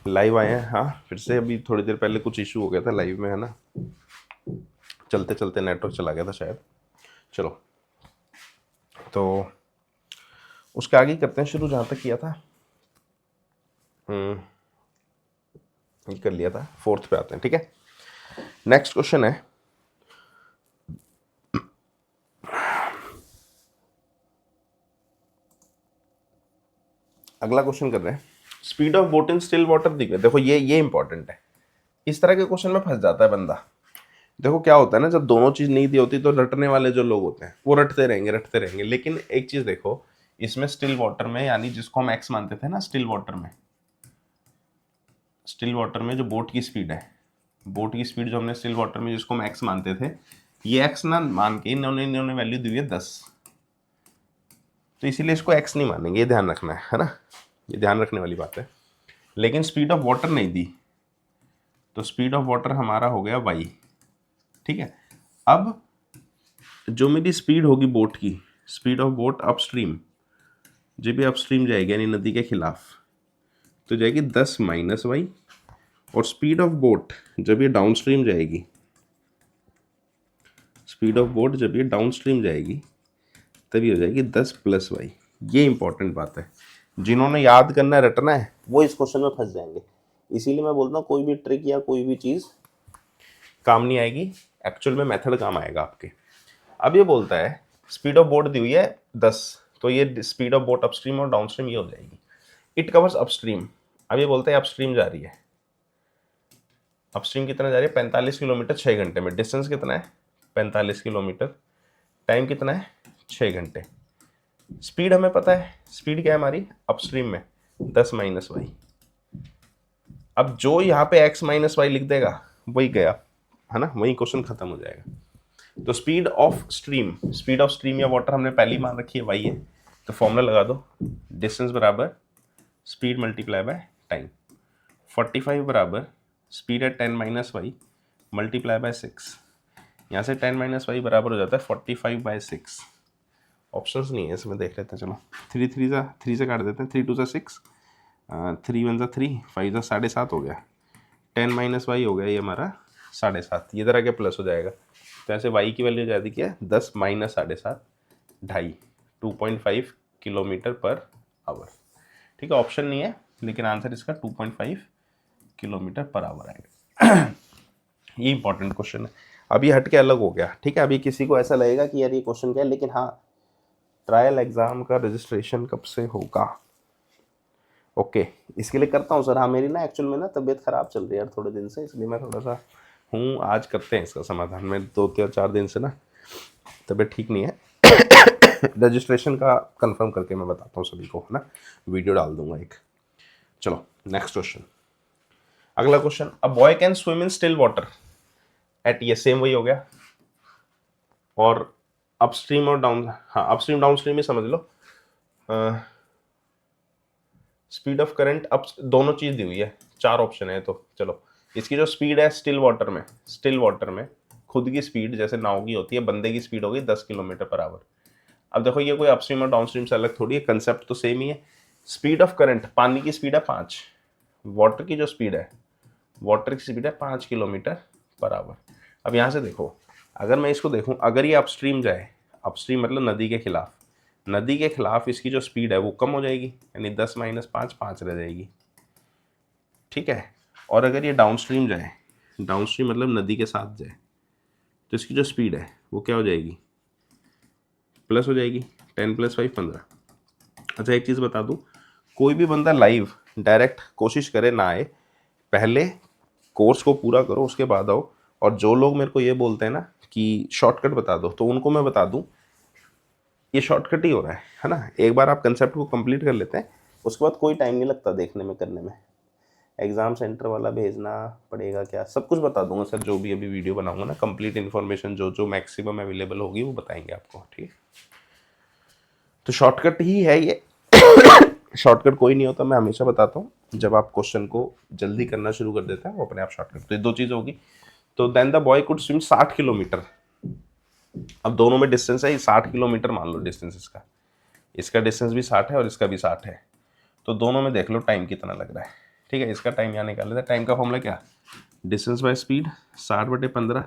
Live आए हैं। हाँ फिर से अभी थोड़ी देर पहले कुछ इशू हो गया था लाइव में, है ना, चलते चलते नेटवर्क चला गया था शायद। चलो तो उसके आगे करते हैं शुरू, जहाँ तक किया था ये कर लिया था, फोर्थ पे आते हैं। ठीक है, नेक्स्ट क्वेश्चन है, अगला क्वेश्चन कर रहे हैं, speed of boat in still water दी गई। देखो ये इंपॉर्टेंट है, इस तरह के क्वेश्चन में फंस जाता है बंदा। देखो क्या होता है ना, जब दोनों चीज नहीं दी होती तो रटने वाले जो लोग होते हैं वो रटते रहेंगे। लेकिन एक चीज देखो, इसमें स्टिल वाटर में, यानी जिसको हम एक्स मानते थे ना, स्टिल वाटर में जो बोट की स्पीड है, बोट की स्पीड जो हमने स्टिल वाटर में जिसको हम एक्स मानते थे, ये एक्स ना मान के इन्होंने वैल्यू दी है 10, तो इसीलिए इसको एक्स नहीं मानेंगे, ये ध्यान रखना है ना, ये ध्यान रखने वाली बात है। लेकिन स्पीड ऑफ वाटर नहीं दी, तो स्पीड ऑफ वाटर हमारा हो गया y। ठीक है, अब जो मेरी स्पीड होगी बोट की, स्पीड ऑफ बोट अपस्ट्रीम, जब भी अपस्ट्रीम जाएगी यानी नदी के खिलाफ, तो जाएगी 10 माइनस वाई, और स्पीड ऑफ बोट जब ये डाउनस्ट्रीम जाएगी, स्पीड ऑफ बोट जब ये डाउनस्ट्रीम जाएगी तभी हो जाएगी 10 प्लस वाई। ये इंपॉर्टेंट बात है, जिन्होंने याद करना है, रटना है, वो इस क्वेश्चन में फंस जाएंगे। इसीलिए मैं बोलता हूँ कोई भी ट्रिक या कोई भी चीज़ काम नहीं आएगी, एक्चुअल में मेथड काम आएगा आपके। अब ये बोलता है स्पीड ऑफ बोट दी हुई है 10, तो ये स्पीड ऑफ बोट अपस्ट्रीम और डाउनस्ट्रीम ये हो जाएगी। इट कवर्स अपस्ट्रीम, अब ये बोलता है अपस्ट्रीम जा रही है, अपस्ट्रीम कितना जा रही है 45 किलोमीटर 6 घंटे में। डिस्टेंस कितना है 45 किलोमीटर, टाइम कितना है 6 घंटे। स्पीड हमें पता है, स्पीड क्या है हमारी अपस्ट्रीम में 10 माइनस वाई। अब जो यहाँ पे x माइनस वाई लिख देगा वही गया, है ना, वही क्वेश्चन खत्म हो जाएगा। तो स्पीड ऑफ स्ट्रीम या वाटर हमने पहली मान रखी है y है, तो फॉर्मूला लगा दो, डिस्टेंस बराबर स्पीड मल्टीप्लाई बाय टाइम। 45 बराबर स्पीड है 10 माइनस वाई मल्टीप्लाई बाय 6, यहाँ से 10 माइनस वाई बराबर हो जाता है 45 बाय 6। ऑप्शंस नहीं है इसमें, देख लेते हैं। चलो 3 से काट देते हैं, 3 2 सा 6, 3 1 सा 3, 5 सा 7.5 हो गया, 10 माइनस वाई हो गया ये हमारा 7.5, ये तरह के प्लस हो जाएगा। तो ऐसे वाई की वैल्यू जाती क्या है 10 माइनस 7.5, 2.5, 2.5 किलोमीटर पर आवर। ठीक है, ऑप्शन नहीं है, लेकिन आंसर इसका 2.5 किलोमीटर पर आवर आएगा। ये इंपॉर्टेंट क्वेश्चन है। अभी हट के अलग हो गया। ठीक है, अभी किसी को ऐसा लगेगा कि यार ये क्वेश्चन क्या है, लेकिन हाँ ट्रायल एग्जाम का रजिस्ट्रेशन कब से होगा? ओके, इसके लिए करता हूँ सर। हाँ मेरी ना एक्चुअल में ना तबीयत ख़राब चल रही है यार थोड़े दिन से, इसलिए मैं थोड़ा सा हूँ, आज करते हैं इसका समाधान। मैं 2-4 दिन से ना तबीयत ठीक नहीं है। रजिस्ट्रेशन का कंफर्म करके मैं बताता हूँ सभी को, है ना, वीडियो डाल दूंगा एक। चलो नेक्स्ट क्वेश्चन, अगला question, a boy can swim in still water at, ये सेम वही हो गया, और अपस्ट्रीम और डाउन, हाँ अपस्ट्रीम डाउनस्ट्रीम ही समझ लो। स्पीड ऑफ करंट अप, दोनों चीज दी हुई है, 4 ऑप्शन है। तो चलो इसकी जो स्पीड है स्टिल वाटर में खुद की स्पीड जैसे नाव की होती है, बंदे की स्पीड होगी 10 किलोमीटर पर आवर। अब देखो ये कोई अपस्ट्रीम और डाउनस्ट्रीम से अलग थोड़ी है, कंसेप्ट तो सेम ही है। स्पीड ऑफ करंट, पानी की स्पीड है 5, वाटर की जो स्पीड है, वाटर की स्पीड है 5 किलोमीटर पर आवर। अब यहाँ से देखो, अगर मैं इसको देखूँ, अगर ये अपस्ट्रीम जाए, अपस्ट्रीम मतलब नदी के खिलाफ, नदी के खिलाफ इसकी जो स्पीड है वो कम हो जाएगी, यानी 10 माइनस 5, 5 रह जाएगी। ठीक है, और अगर ये डाउनस्ट्रीम जाए, डाउनस्ट्रीम मतलब नदी के साथ जाए, तो इसकी जो स्पीड है वो क्या हो जाएगी, प्लस हो जाएगी, 10 प्लस 5 15। अच्छा एक चीज़ बता दूँ, कोई भी बंदा लाइव डायरेक्ट कोशिश करे ना आए, पहले कोर्स को पूरा करो उसके बाद आओ। और जो लोग मेरे को ये बोलते हैं ना कि शॉर्टकट बता दो, तो उनको मैं बता दूं ये शॉर्टकट ही हो रहा है ना। एक बार आप कंसेप्ट को कंप्लीट कर लेते हैं, उसके बाद कोई टाइम नहीं लगता देखने में करने में। एग्ज़ाम सेंटर वाला भेजना पड़ेगा क्या, सब कुछ बता दूंगा सर, जो भी अभी वीडियो बनाऊंगा ना, कंप्लीट इन्फॉर्मेशन जो जो मैक्सिमम अवेलेबल होगी वो बताएंगे आपको। ठीक है, तो शॉर्टकट ही है ये। शॉर्टकट कोई नहीं होता, मैं हमेशा बताता हूँ, जब आप क्वेश्चन को जल्दी करना शुरू कर देते हैं वो अपने आप शॉर्टकट। तो ये 2 चीज़ होगी। तो then the boy could swim 60 kilometre. अब दोनों में डिस्टेंस है 60 किलोमीटर, मान लो डिस्टेंस इसका डिस्टेंस भी 60 है और इसका भी 60 है, तो दोनों में देख लो टाइम कितना लग रहा है। ठीक है, इसका टाइम यहाँ निकाल लेते हैं। टाइम का फॉर्मूला क्या, डिस्टेंस बाय स्पीड 60/15,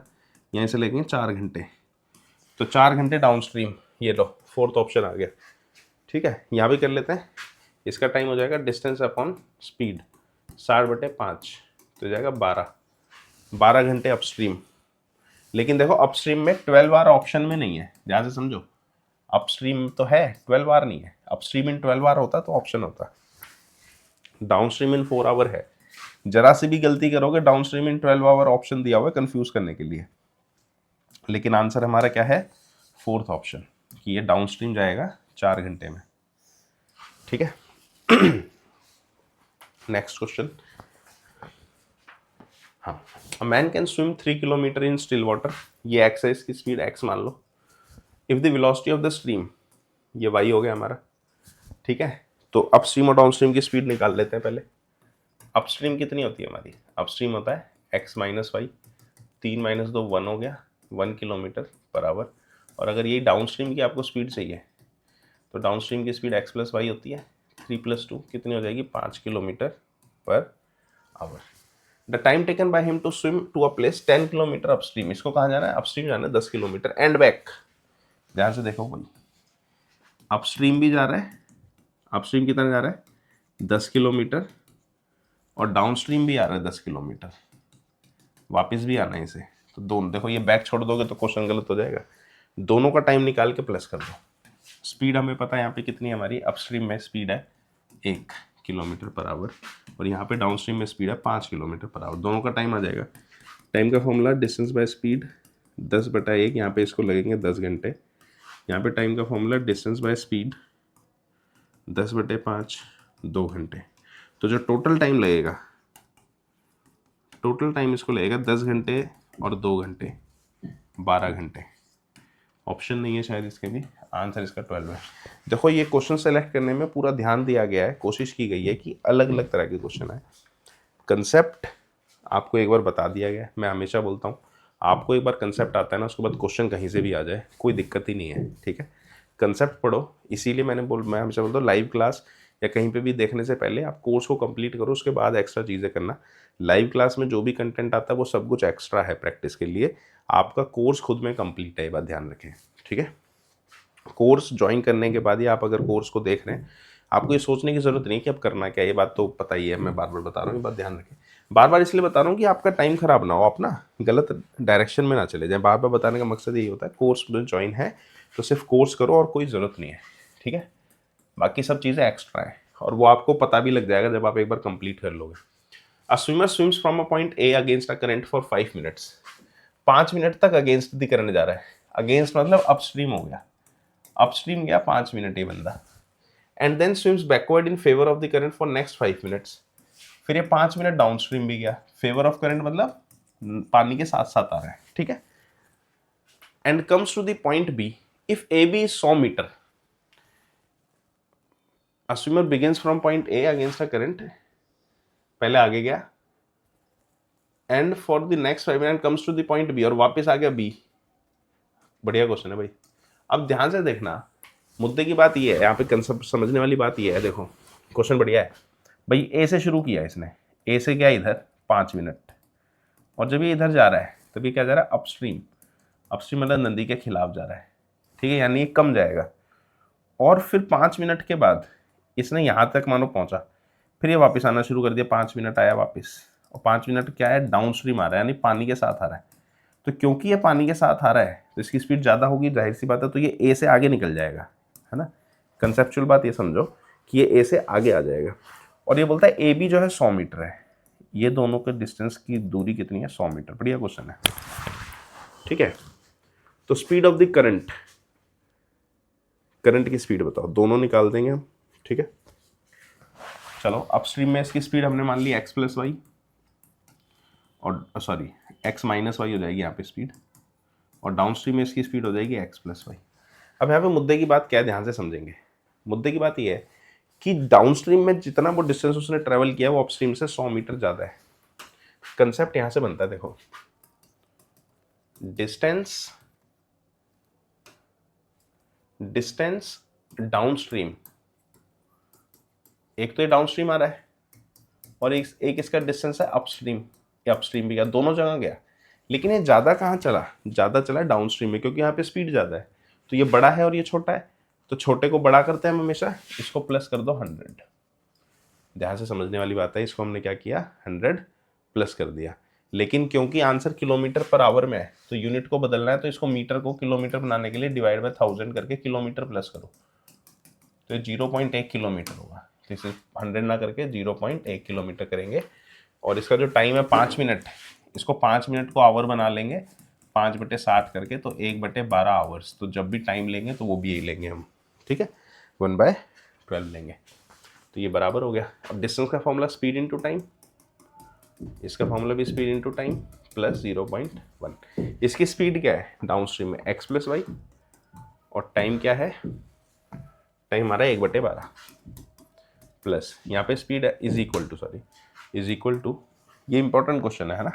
यहाँ से लेंगे 4 घंटे, तो 4 घंटे डाउन स्ट्रीम। ये लो फोर्थ ऑप्शन आ गया। ठीक है, यहाँ भी कर लेते हैं। इसका टाइम हो जाएगा डिस्टेंस अपॉन स्पीड 60/5, तो जाएगा 12 घंटे अपस्ट्रीम। लेकिन देखो अपस्ट्रीम में 12 आवर ऑप्शन में नहीं है, ध्यान से समझो। अपस्ट्रीम तो है, 12 आवर नहीं है। अपस्ट्रीम इन 12 आवर होता तो ऑप्शन होता, डाउन स्ट्रीम इन 4 आवर है। जरा सी भी गलती करोगे, downstream in 12 hour option दिया हुआ है कंफ्यूज करने के लिए। लेकिन आंसर हमारा क्या है, फोर्थ ऑप्शन, कि ये डाउन स्ट्रीम जाएगा 4 घंटे में। ठीक है, नेक्स्ट क्वेश्चन। हाँ, a man can swim 3 kilometre in still water, ये एक्स है, इसकी स्पीड एक्स मान लो। If the velocity of the stream, ये वाई हो गया हमारा। ठीक है, तो अपस्ट्रीम और डाउनस्ट्रीम की स्पीड निकाल लेते हैं पहले। अपस्ट्रीम कितनी होती है हमारी, अपस्ट्रीम होता है एक्स माइनस वाई, 3 माइनस 2 1 हो गया, 1 किलोमीटर पर आवर। और अगर ये डाउनस्ट्रीम की आपको स्पीड चाहिए तो डाउनस्ट्रीम की स्पीड एक्स प्लस वाई होती है, 3 + 2 कितनी हो जाएगी, 5 kilometre per hour. The time taken by him to swim to a place 10 kilometre upstream, इसको कहाँ जाना है, अपस्ट्रीम जाना है 10 किलोमीटर एंड बैक। ध्यान से देखो भाई, अपस्ट्रीम भी जा रहा है, अपस्ट्रीम कितना जा रहा है 10 किलोमीटर, और डाउनस्ट्रीम भी आ रहा है 10 किलोमीटर, वापस भी आना है इसे। तो दोनों देखो, ये बैक छोड़ दोगे तो क्वेश्चन गलत हो जाएगा। दोनों का टाइम निकाल के प्लस कर दो। स्पीड हमें पता है यहाँ पे कितनी है हमारी, अपस्ट्रीम में स्पीड है 1 किलोमीटर पर आवर, और यहाँ पे डाउनस्ट्रीम में स्पीड है 5 किलोमीटर पर आवर। दोनों का टाइम आ जाएगा। टाइम का फॉर्मूला डिस्टेंस बाय स्पीड 10/1, यहाँ पे इसको लगेंगे 10 घंटे। यहाँ पे टाइम का फॉर्मूला डिस्टेंस बाय स्पीड 10/5, 2 घंटे। तो जो टोटल टाइम लगेगा, टोटल टाइम इसको लगेगा 10 घंटे और 2 घंटे, 12 घंटे। ऑप्शन नहीं है शायद इसके भी, आंसर इसका 12 है। देखो ये क्वेश्चन सेलेक्ट करने में पूरा ध्यान दिया गया है, कोशिश की गई है कि अलग अलग तरह के क्वेश्चन है। कंसेप्ट आपको एक बार बता दिया गया है। मैं हमेशा बोलता हूँ, आपको एक बार कंसेप्ट आता है ना, उसके बाद क्वेश्चन कहीं से भी आ जाए कोई दिक्कत ही नहीं है। ठीक है, कंसेप्ट पढ़ो। इसीलिए मैं हमेशा बोलता हूँ, लाइव क्लास या कहीं पे भी देखने से पहले आप कोर्स को कंप्लीट करो, उसके बाद एक्स्ट्रा चीज़ें करना। लाइव क्लास में जो भी कंटेंट आता है वो सब कुछ एक्स्ट्रा है प्रैक्टिस के लिए, आपका कोर्स खुद में कंप्लीट है, ये बात ध्यान रखें। ठीक है, कोर्स ज्वाइन करने के बाद ही आप अगर कोर्स को देख रहे हैं, आपको ये सोचने की ज़रूरत नहीं कि अब करना क्या है, ये बात तो पता ही है, मैं बार बार बता रहा हूँ, ये बात ध्यान रखें। बार बार इसलिए बता रहा हूँ कि आपका टाइम खराब ना हो, आप ना गलत डायरेक्शन में ना चले जाए। बार बार बताने का मकसद यही होता है, कोर्स में ज्वाइन है तो सिर्फ कोर्स करो और कोई ज़रूरत नहीं है। ठीक है, बाकी सब चीज़ें एक्स्ट्रा है, और वो आपको पता भी लग जाएगा जब आप एक बार कंप्लीट कर लोगे। अ swimmer swims from a point A against a current for 5 minutes, 5 minute तक अगेंस्ट द करंट जा रहा है। अगेंस्ट मतलब अपस्ट्रीम हो गया, अपस्ट्रीम गया 5 मिनट ये बंदा, and then swims backward in favour of the current for next 5 minutes. फिर ये 5 मिनट डाउनस्ट्रीम भी गया, फेवर ऑफ करंट मतलब पानी के साथ साथ आ रहा है। ठीक है, and comes to the point B, if A B is 100 metre, a swimmer begins from point A against a current, पहले आगे गया, and for the next 5 minute comes to the point B, और वापस आ गया बी। बढ़िया question है भाई। अब ध्यान से देखना, मुद्दे की बात ये है, यहाँ पे कंसेप्ट समझने वाली बात ये है। देखो क्वेश्चन बढ़िया है भाई। ए से शुरू किया इसने, ए से गया इधर 5 मिनट, और जब ये इधर जा रहा है तभी क्या जा रहा है, अपस्ट्रीम। अपस्ट्रीम मतलब नदी के खिलाफ जा रहा है। ठीक है, यानी ये कम जाएगा। और फिर 5 मिनट के बाद इसने यहाँ तक मानो पहुँचा, फिर ये वापस आना शुरू कर दिया, 5 मिनट आया वापस, और 5 मिनट क्या है, डाउन स्ट्रीम आ रहा है, यानी पानी के साथ आ रहा है। तो क्योंकि ये पानी के साथ आ रहा है तो इसकी स्पीड ज़्यादा होगी, जाहिर सी बात है, तो ये ए से आगे निकल जाएगा, है ना। कंसेप्चुअल बात ये समझो कि ये ए से आगे आ जाएगा। और ये बोलता है ए बी जो है 100 मीटर है, ये दोनों के डिस्टेंस की दूरी कितनी है, 100 मीटर। बढ़िया क्वेश्चन है। ठीक है, तो speed of the current, current की स्पीड बताओ, दोनों निकाल देंगे हम। ठीक है, चलो अपस्ट्रीम में इसकी स्पीड हमने मान ली एक्स प्लस वाई, और सॉरी एक्स माइनस वाई हो जाएगी यहाँ पे स्पीड, और डाउनस्ट्रीम में इसकी स्पीड हो जाएगी एक्स प्लस वाई। अब यहाँ पे मुद्दे की बात क्या है, ध्यान से समझेंगे। मुद्दे की बात ये है कि डाउनस्ट्रीम में जितना वो डिस्टेंस उसने ट्रेवल किया वो अपस्ट्रीम से 100 मीटर ज़्यादा है। कंसेप्ट यहाँ से बनता है, देखो डिस्टेंस डाउनस्ट्रीम, एक तो ये डाउनस्ट्रीम आ रहा है, और एक इसका डिस्टेंस है अपस्ट्रीम, ये अपस्ट्रीम भी गया, दोनों जगह गया। लेकिन ये ज़्यादा कहाँ चला, ज़्यादा चला डाउनस्ट्रीम में, क्योंकि यहाँ पे स्पीड ज़्यादा है। तो ये बड़ा है और ये छोटा है, तो छोटे को बड़ा करते हैं हम हमेशा, इसको प्लस कर दो 100। ध्यान से समझने वाली बात है, इसको हमने क्या किया 100 प्लस कर दिया। लेकिन क्योंकि आंसर किलोमीटर पर आवर में है तो यूनिट को बदलना है, तो इसको मीटर को किलोमीटर बनाने के लिए डिवाइड बाय 1000 करके किलोमीटर प्लस करो, तो 0.1 किलोमीटर होगा। तो इसे 100 ना करके 0.1 किलोमीटर करेंगे। और इसका जो टाइम है 5 मिनट, इसको 5 मिनट को आवर बना लेंगे 5/7 करके, तो 1/12 आवर्स। तो जब भी टाइम लेंगे तो वो भी यही लेंगे हम, ठीक है, 1/12 लेंगे। तो ये बराबर हो गया। अब डिस्टेंस का फॉर्मूला स्पीड इंटू टाइम, इसका फॉर्मूला भी स्पीड इंटू टाइम प्लस 0.1। इसकी स्पीड क्या है डाउन स्ट्रीम में x प्लस वाई, और टाइम क्या है, टाइम हमारा 1/12 प्लस यहाँ पे स्पीड है इज इक्वल टू, ये इंपॉर्टेंट क्वेश्चन है ना,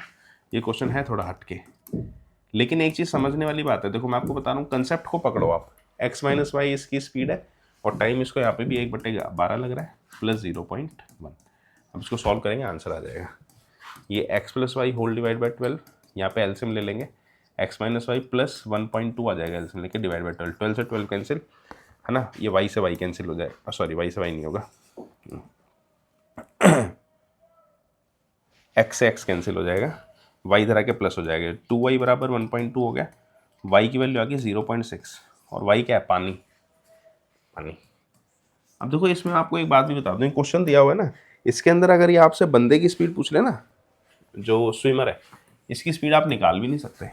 ये क्वेश्चन है थोड़ा हटके, लेकिन एक चीज़ समझने वाली बात है। देखो मैं आपको बता रहा हूँ, कंसेप्ट को पकड़ो आप, x माइनस वाई इसकी स्पीड है और टाइम इसको यहाँ पे भी 1/12 लग रहा है प्लस 0.1। अब इसको सॉल्व करेंगे आंसर आ जाएगा। ये x plus y whole divide by 12, यहाँ पे एलसीएम ले लेंगे, x माइनस वाई प्लस 1.2 आ जाएगा एलसीएम लेके डिवाइड बाई 12, 12 से 12 कैंसिल है ना, ये y से y कैंसिल हो जाएगा, सॉरी y से y नहीं होगा, x से x कैंसिल हो जाएगा, y इधर आके प्लस हो जाएगा, 2y बराबर 1.2 हो गया, y की वैल्यू आ गई 0.6, और y क्या है पानी, पानी। अब देखो इसमें आपको एक बात भी बता दूं, क्वेश्चन दिया हुआ है ना, इसके अंदर अगर ये आपसे बंदे की स्पीड पूछ ले ना, जो स्विमर है, इसकी स्पीड आप निकाल भी नहीं सकते,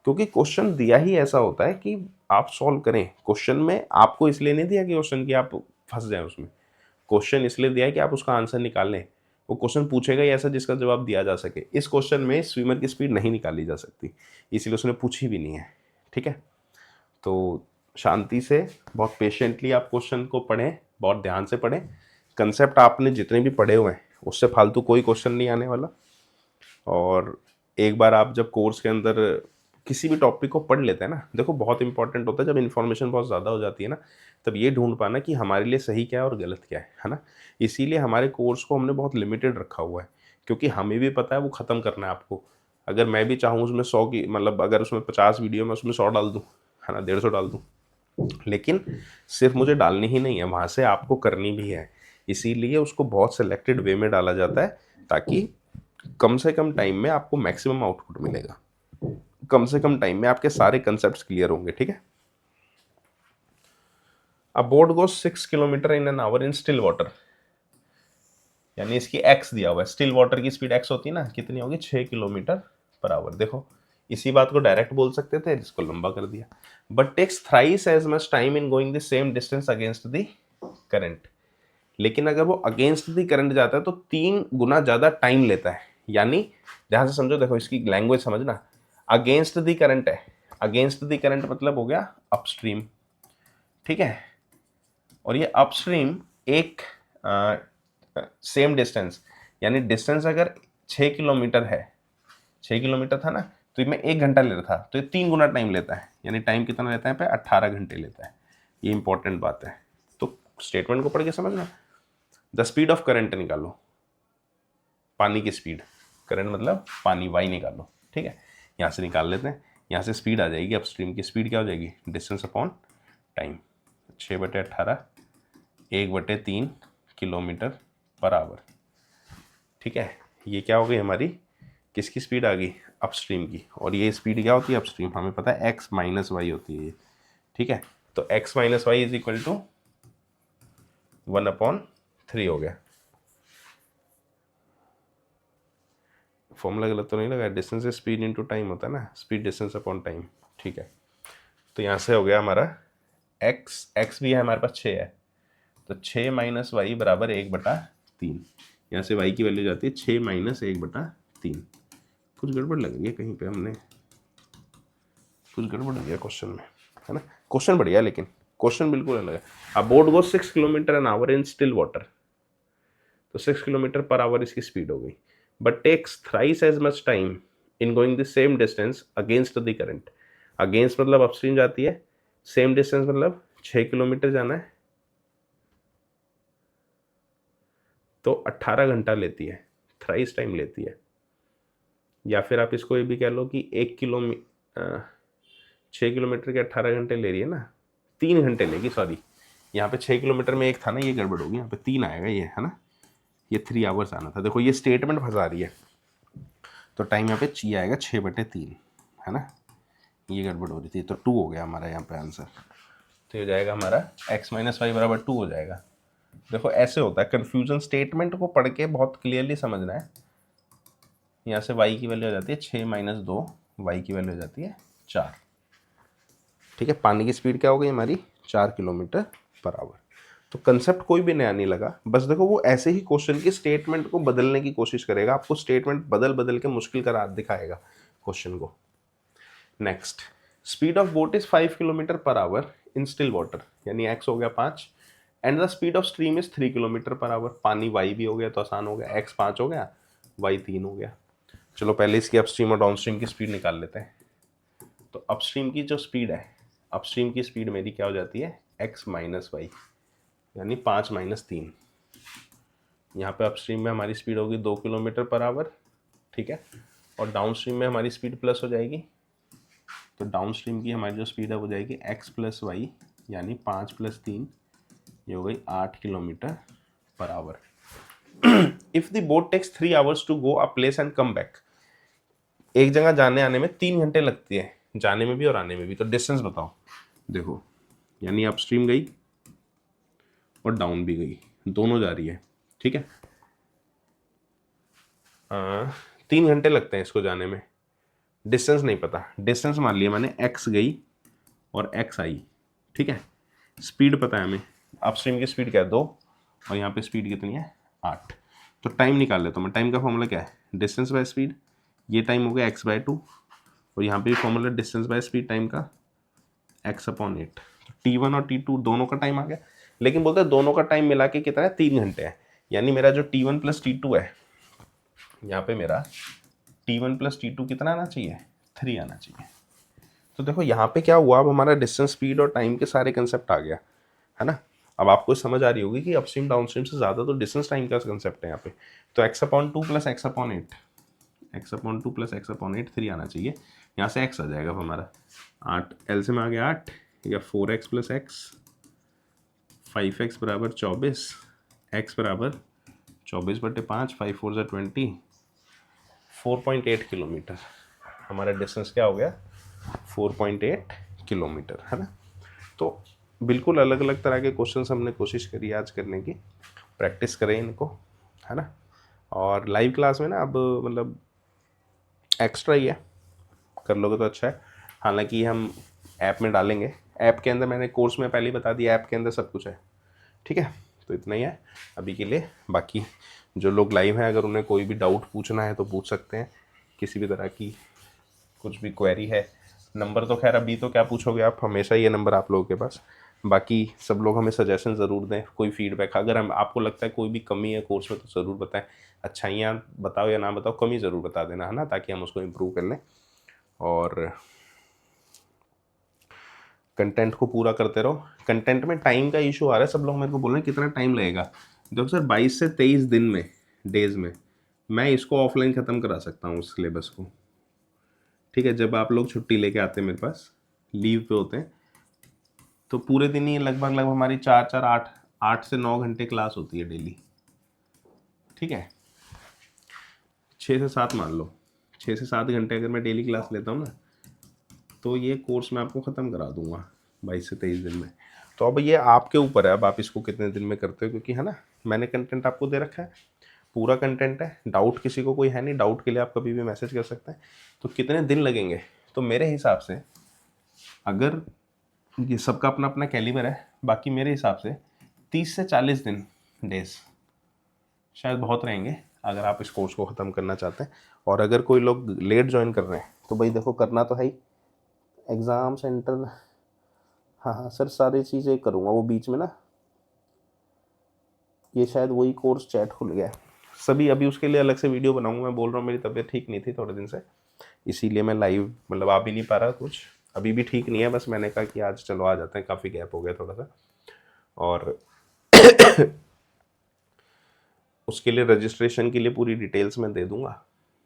क्योंकि क्वेश्चन दिया ही ऐसा होता है कि आप सॉल्व करें। क्वेश्चन में आपको इसलिए नहीं दिया कि क्वेश्चन की आप फंस जाए उसमें, क्वेश्चन इसलिए दिया है कि आप उसका आंसर निकाल लें। वो क्वेश्चन पूछेगा ही ऐसा जिसका जवाब दिया जा सके। इस क्वेश्चन में स्विमर की स्पीड नहीं निकाली जा सकती, इसीलिए उसने पूछी भी नहीं है, ठीक है। तो शांति से बहुत पेशेंटली आप क्वेश्चन को पढ़ें, बहुत ध्यान से पढ़ें। कंसेप्ट आपने जितने भी पढ़े हुए हैं उससे फालतू कोई क्वेश्चन नहीं आने वाला। और एक बार आप जब कोर्स के अंदर किसी भी टॉपिक को पढ़ लेते हैं ना, देखो बहुत इंपॉर्टेंट होता है जब इन्फॉर्मेशन बहुत ज़्यादा हो जाती है ना, तब ये ढूंढ पाना कि हमारे लिए सही क्या है और गलत क्या है ना। इसीलिए हमारे कोर्स को हमने बहुत लिमिटेड रखा हुआ है, क्योंकि हमें भी पता है वो ख़त्म करना है आपको। अगर मैं भी चाहूँ उसमें 100 की, मतलब अगर उसमें 50 वीडियो में उसमें 100 डाल दूँ है ना, 150 डाल दूँ, लेकिन सिर्फ मुझे डालनी ही नहीं है, वहाँ से आपको करनी भी है। इसीलिए उसको बहुत सेलेक्टेड वे में डाला जाता है, ताकि कम से कम टाइम में आपको मैक्सिमम आउटपुट मिलेगा, कम से कम टाइम में आपके सारे कंसेप्ट्स क्लियर होंगे, ठीक है। अ boat goes 6 kilometre in an hour in still water, यानी इसकी एक्स दिया हुआ है, स्टिल वाटर की स्पीड एक्स होती है ना, कितनी होगी 6 किलोमीटर पर आवर। देखो इसी बात को डायरेक्ट बोल सकते थे, इसको लंबा कर दिया। But takes thrice as much time in going the same distance against the current, लेकिन अगर वो अगेंस्ट द करंट जाता है तो 3 गुना ज़्यादा टाइम लेता है। यानी ध्यान से समझो, देखो इसकी लैंग्वेज समझना, अगेंस्ट द करंट है, अगेंस्ट द करंट मतलब हो गया अपस्ट्रीम, ठीक है। और ये अपस्ट्रीम एक सेम डिस्टेंस, यानी डिस्टेंस अगर 6 किलोमीटर है, 6 किलोमीटर था ना, तो मैं 1 घंटा ले रहा था, तो ये 3 गुना टाइम लेता है, यानी टाइम कितना लेता है पे 18 घंटे लेता है। ये इंपॉर्टेंट बात है, तो स्टेटमेंट को पढ़ के समझना। द स्पीड ऑफ करंट निकालो, पानी की स्पीड, करंट मतलब पानी, वाई निकालो, ठीक है। यहाँ से निकाल लेते हैं, यहाँ से स्पीड आ जाएगी, अपस्ट्रीम की स्पीड क्या हो जाएगी, distance upon time, 6/18 1/3 kilometre per our, ठीक है। ये क्या हो गई हमारी, किसकी स्पीड आ गई, अपस्ट्रीम की। और ये स्पीड क्या होती है अपस्ट्रीम, हमें पता है x माइनस वाई होती है ये, ठीक है। तो x minus y is equal to 1/3 हो गया। फॉर्मूला गलत तो नहीं लगा, डिस्टेंस से स्पीड इंटू टाइम होता है ना, स्पीड डिस्टेंस अपॉन टाइम, ठीक है। तो यहाँ से हो गया हमारा x भी है हमारे पास 6 है, तो 6 माइनस वाई बराबर 1/3। यहाँ से y की वैल्यू जाती है 6 माइनस 1/3। कुछ गड़बड़ लग रही है कहीं पे, हमने कुछ गड़बड़ लग गया क्वेश्चन में, है ना। क्वेश्चन बढ़िया, लेकिन क्वेश्चन बिल्कुल अलग है। अब boat go 6 kilometre an hour in still water, तो 6 किलोमीटर पर आवर इसकी स्पीड हो गई, but takes thrice as much time in going the same distance against the current. Against मतलब अपस्ट्रीम जाती है, सेम डिस्टेंस मतलब 6 किलोमीटर जाना है, तो 18 घंटा लेती है, थ्राइस टाइम लेती है। या फिर आप इसको ये भी कह लो कि 6 किलोमीटर के 18 घंटे ले रही है ना, 3 घंटे लेगी, सॉरी यहाँ पे 6 किलोमीटर में 1 था ना, ये गड़बड़ होगी, यहाँ पे 3 आएगा ये, है ना, ये 3 आवर्स आना था। देखो ये स्टेटमेंट फंसा रही है, तो टाइम यहाँ पे ये आएगा 6/3, है ना, ये गड़बड़ हो रही थी, तो 2 हो गया हमारा यहाँ पे आंसर। तो ये हो जाएगा हमारा x - y बराबर 2 हो जाएगा। देखो ऐसे होता है, कन्फ्यूजन स्टेटमेंट को पढ़ के बहुत क्लियरली समझना है। यहाँ से y की वैल्यू आ जाती है 6 - 2, y की वैल्यू आ जाती है 4। ठीक है, पानी की स्पीड क्या हो गई हमारी, 4 किलोमीटर पर आवर। तो कंसेप्ट कोई भी नया नहीं लगा, बस देखो वो ऐसे ही क्वेश्चन की स्टेटमेंट को बदलने की कोशिश करेगा, आपको स्टेटमेंट बदल बदल के मुश्किल करा दिखाएगा क्वेश्चन को। Next, speed of boat is 5 kilometre per our in still water, यानी x हो गया 5, and the speed of stream is 3 kilometre per our. पानी y भी हो गया तो आसान हो गया, x 5 हो गया, y 3 हो गया। चलो पहले इसकी अपस्ट्रीम और डाउनस्ट्रीम की स्पीड निकाल लेते हैं। तो अपस्ट्रीम की जो स्पीड है, अपस्ट्रीम की स्पीड मेरी क्या हो जाती है, x - y, यानी 5 - 3। यहाँ पे अपस्ट्रीम में हमारी स्पीड होगी 2 किलोमीटर पर आवर, ठीक है, और डाउनस्ट्रीम में हमारी स्पीड प्लस हो जाएगी, तो डाउनस्ट्रीम की हमारी जो स्पीड है वो जाएगी x + y, यानी 5 + 3, ये हो गई 8 kilometre per hour. If the boat takes 3 hours to go a place and come back, एक जगह जाने आने में 3 घंटे लगती है, जाने में भी और आने में भी, तो डिस्टेंस बताओ। देखो यानी अपस्ट्रीम गई और डाउन भी गई, दोनों जा रही है, ठीक है। 3 घंटे लगते हैं इसको जाने में, डिस्टेंस नहीं पता, डिस्टेंस मान लिया मैंने, x गई और x आई, ठीक है। स्पीड पता है हमें, अपस्ट्रीम की स्पीड क्या है 2, और यहाँ पे स्पीड कितनी है 8। तो टाइम निकाल लेता हूँ मैं, टाइम का फॉर्मूला क्या है, डिस्टेंस बाय स्पीड, ये टाइम हो गया x/2, और यहाँ पे भी formula distance by speed time का x/8। T1 और T2 दोनों का टाइम आ गया, लेकिन बोलते हैं दोनों का टाइम मिला के कितना है, 3 घंटे है, यानी मेरा जो T1 + T2 है, यहाँ पे मेरा T1 + T2 कितना आना चाहिए, 3 आना चाहिए। तो देखो यहाँ पे क्या हुआ, अब हमारा डिस्टेंस, स्पीड और टाइम के सारे कंसेप्ट आ गया, है ना। अब आपको समझ आ रही होगी कि अपस्ट्रीम डाउनस्ट्रीम से ज़्यादा तो डिस्टेंस टाइम का कंसेप्ट है यहाँ पे। तो x/2 + x/8, x/2 + x/8 3 आना चाहिए, यहाँ से x आ जाएगा हमारा 8, एलसीएम आ गया 8, या 4x + x, 5x बराबर 24, x बराबर 24/5, 5 4 = 20, 4.8 किलोमीटर हमारा डिस्टेंस क्या हो गया, 4.8 किलोमीटर, है ना। तो बिल्कुल अलग अलग तरह के क्वेश्चन हमने कोशिश करी आज करने की, प्रैक्टिस करें इनको, है ना। और लाइव क्लास में ना अब मतलब एक्स्ट्रा ही है, कर लोगे तो अच्छा है। हालांकि हम ऐप में डालेंगे, ऐप के अंदर मैंने कोर्स में पहले ही बता दिया, ऐप के अंदर सब कुछ है, ठीक है। तो इतना ही है अभी के लिए, बाकी जो लोग लाइव हैं अगर उन्हें कोई भी डाउट पूछना है तो पूछ सकते हैं, किसी भी तरह की कुछ भी क्वेरी है। नंबर तो खैर अभी तो क्या पूछोगे आप, हमेशा ये नंबर आप लोगों के पास, बाकी सब लोग हमें सजेशन ज़रूर दें, कोई फीडबैक अगर हम आपको लगता है कोई भी कमी है कोर्स में तो ज़रूर बताएं, अच्छाइयाँ बताओ या ना बताओ, कमी ज़रूर बता देना, है ना, ताकि हम उसको इम्प्रूव कर लें और कंटेंट को पूरा करते रहो। कंटेंट में टाइम का इशू आ रहा है, सब लोग मेरे को बोल रहे हैं कितना टाइम लगेगा। देखो सर 22 से 23 दिन में, डेज में मैं इसको ऑफलाइन ख़त्म करा सकता हूँ उस सिलेबस को, ठीक है। जब आप लोग छुट्टी लेके आते हैं मेरे पास, लीव पे होते हैं, तो पूरे दिन ही लगभग हमारी 8 से 9 घंटे क्लास होती है डेली, ठीक है। 6 से 7 मान लो, 6 से 7 घंटे अगर मैं डेली क्लास लेता हूँ ना, तो ये कोर्स मैं आपको ख़त्म करा दूंगा 22 से 23 दिन में। तो अब ये आपके ऊपर है, अब आप इसको कितने दिन में करते हो, क्योंकि है ना मैंने कंटेंट आपको दे रखा है, पूरा कंटेंट है। डाउट किसी को कोई है नहीं, डाउट के लिए आप कभी भी मैसेज कर सकते हैं। तो कितने दिन लगेंगे, तो मेरे हिसाब से अगर ये सबका अपना अपना कैलिबर है, बाकी मेरे हिसाब से 30 से 40 दिन डेज शायद बहुत रहेंगे अगर आप इस कोर्स को ख़त्म करना चाहते हैं। और अगर कोई लोग लेट ज्वाइन कर रहे हैं तो भाई देखो करना तो है ही, एग्ज़ाम सेंटर, हाँ सर सारी चीज़ें करूँगा वो बीच में ना, ये शायद वही कोर्स चैट खुल गया है सभी, अभी उसके लिए अलग से वीडियो बनाऊंगा। मैं बोल रहा हूँ मेरी तबीयत ठीक नहीं थी थोड़े दिन से, इसीलिए मैं लाइव मतलब आ भी नहीं पा रहा, कुछ अभी भी ठीक नहीं है, बस मैंने कहा कि आज चलो आ जाते हैं, काफ़ी गैप हो गया थोड़ा सा। और उसके लिए रजिस्ट्रेशन के लिए पूरी डिटेल्स मैं दे दूंगा,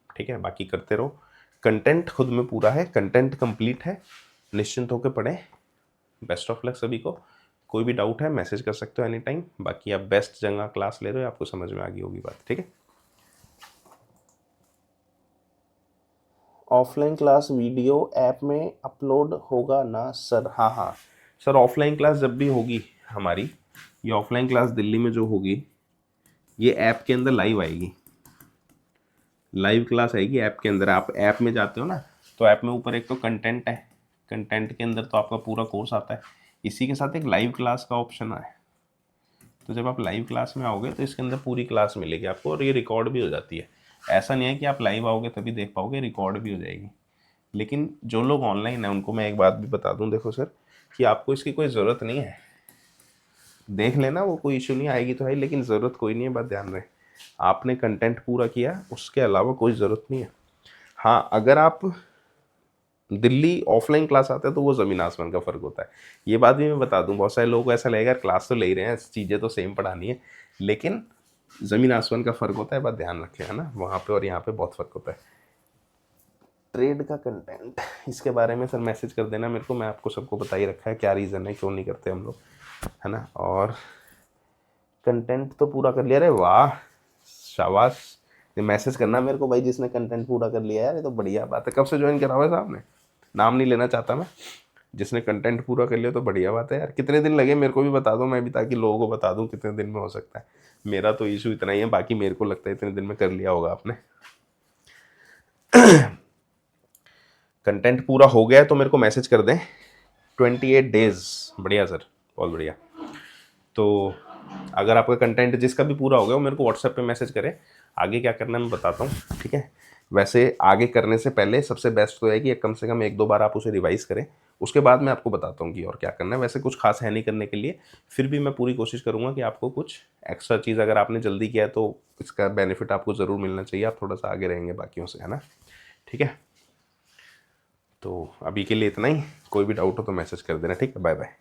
ठीक है। बाकी करते रहो, कंटेंट खुद में पूरा है, कंटेंट कंप्लीट है, निश्चिंत होकर पढ़ें। बेस्ट ऑफ लक सभी को। कोई भी डाउट है मैसेज कर सकते हो एनी टाइम। बाकी आप बेस्ट जगह क्लास ले रहे हो, आपको समझ में आ गई होगी बात, ठीक है। ऑफलाइन क्लास वीडियो ऐप में अपलोड होगा ना सर? हाँ हाँ सर, ऑफलाइन क्लास जब भी होगी हमारी, ये ऑफलाइन क्लास दिल्ली में जो होगी, ये ऐप के अंदर लाइव आएगी, लाइव क्लास आएगी ऐप के अंदर। आप ऐप में जाते हो ना, तो ऐप में ऊपर एक तो कंटेंट है, कंटेंट के अंदर तो आपका पूरा कोर्स आता है, इसी के साथ एक लाइव क्लास का ऑप्शन है। तो जब आप लाइव क्लास में आओगे तो इसके अंदर पूरी क्लास मिलेगी आपको, और ये रिकॉर्ड भी हो जाती है। ऐसा नहीं है कि आप लाइव आओगे तभी देख पाओगे, रिकॉर्ड भी हो जाएगी। लेकिन जो लोग ऑनलाइन है उनको मैं एक बात भी बता दूं, देखो सर, कि आपको इसकी कोई ज़रूरत नहीं है, देख लेना, वो कोई इशू नहीं आएगी तो है, लेकिन ज़रूरत कोई नहीं है, बात ध्यान रहे। आपने कंटेंट पूरा किया, उसके अलावा कोई ज़रूरत नहीं है। हाँ, अगर आप दिल्ली ऑफलाइन क्लास आते हैं तो वो ज़मीन आसमान का फ़र्क होता है। ये बात भी मैं बता दूं, बहुत सारे लोगों को ऐसा लगेगा क्लास तो ले ही रहे हैं, चीज़ें तो सेम पढ़ानी है, लेकिन ज़मीन आसमान का फ़र्क होता है, बात ध्यान रखें, है ना। वहाँ पे और यहाँ पे बहुत फ़र्क होता है। ट्रेड का कंटेंट, इसके बारे में सर मैसेज कर देना मेरे को, मैं आपको सबको बता ही रखा है क्या रीज़न है, क्यों नहीं करते हम लोग, है ना। और कंटेंट तो पूरा कर लिया, अरे वाह शाबाश, ये मैसेज करना मेरे को भाई जिसने कंटेंट पूरा कर लिया यार, ये तो बढ़िया बात है। कब से ज्वाइन करा हुआ है साहब ने? नाम नहीं लेना चाहता मैं। जिसने कंटेंट पूरा कर लिया तो बढ़िया बात है यार। कितने दिन लगे मेरे को भी बता दो, मैं भी ताकि लोगों को बता दूं कितने दिन में हो सकता है। मेरा तो इशू इतना ही है, बाकी मेरे को लगता है इतने दिन में कर लिया होगा आपने। कंटेंट पूरा हो गया है तो मेरे को मैसेज कर दें। 28 डेज, बढ़िया सर, बहुत बढ़िया। तो अगर आपका कंटेंट जिसका भी पूरा हो गया वो मेरे को व्हाट्सएप पे मैसेज करें। आगे क्या करना है मैं बताता हूँ, ठीक है। वैसे आगे करने से पहले सबसे बेस्ट तो है कि कम से कम 1-2 बार आप उसे रिवाइज़ करें, उसके बाद मैं आपको बताता हूँ कि और क्या करना है। वैसे कुछ खास है नहीं करने के लिए, फिर भी मैं पूरी कोशिश करूँगा कि आपको कुछ एक्स्ट्रा चीज़, अगर आपने जल्दी किया है तो इसका बेनिफिट आपको ज़रूर मिलना चाहिए, आप थोड़ा सा आगे रहेंगे बाकियों से, है ना, ठीक है। तो अभी के लिए इतना ही, कोई भी डाउट हो तो मैसेज कर देना, ठीक है। Bye bye.